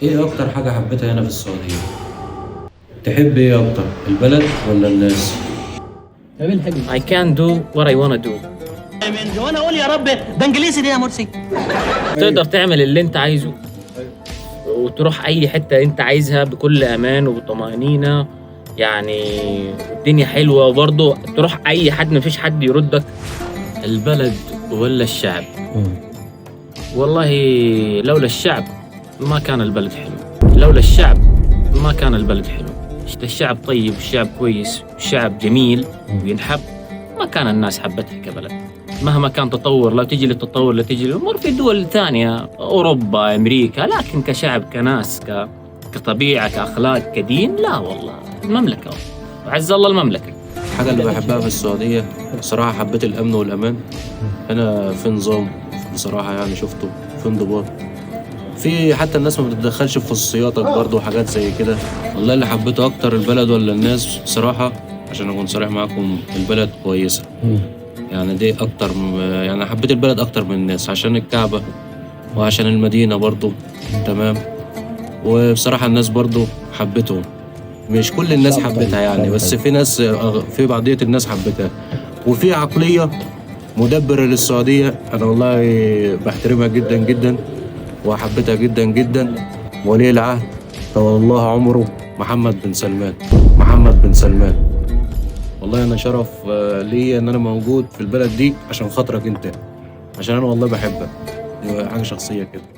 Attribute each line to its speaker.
Speaker 1: ايه اكتر حاجة حبيتها هنا في السعودية؟ تحب ايه اكتر، البلد ولا الناس؟
Speaker 2: I can do what I wanna do.
Speaker 3: وانا اقول يا رب ده انجليزي دي يا مرسي.
Speaker 2: تقدر تعمل اللي انت عايزه وتروح اي حتة انت عايزها بكل امان وبطمأنينة. يعني الدنيا حلوة، وبرضه تروح اي حد مفيش حد يردك. البلد ولا الشعب؟ والله لولا الشعب ما كان البلد حلو. لولا الشعب ما كان البلد حلو. الشعب طيب والشعب كويس والشعب جميل وينحب، ما كان الناس حبتها كبلد. مهما كان تطور، لو تجي للتطور، لو تجي للأمور في دول ثانية، أوروبا، أمريكا، لكن كشعب، كناس، كطبيعة، كأخلاق، كدين، لا والله المملكة. عز الله المملكة.
Speaker 1: الحاجة اللي بحبها في السعودية بصراحة حبيت الأمن والأمان. هنا في نظام، بصراحة يعني شفته في انضباط، في حتى الناس ما بتتدخلش في خصوصياتك برضه وحاجات زي كده. والله اللي حبيته أكتر البلد ولا الناس بصراحة، عشان أكون صريح معاكم البلد كويسة. يعني دي أكتر يعني حبيت البلد أكتر من الناس عشان الكعبة وعشان المدينة برضه. تمام. وبصراحة الناس برضه حبيتهم، مش كل الناس حبتها يعني، بس في ناس، في بعضية الناس حبتها. وفي عقلية مدبر للسعودية أنا والله بحترمها جدا جدا وحبيتها جدا جدا. ولي العهد طول الله عمره محمد بن سلمان. محمد بن سلمان، والله أنا شرف ليا إن أنا موجود في البلد دي عشان خاطرك أنت، عشان أنا والله بحبك. دي حاجة شخصية كده.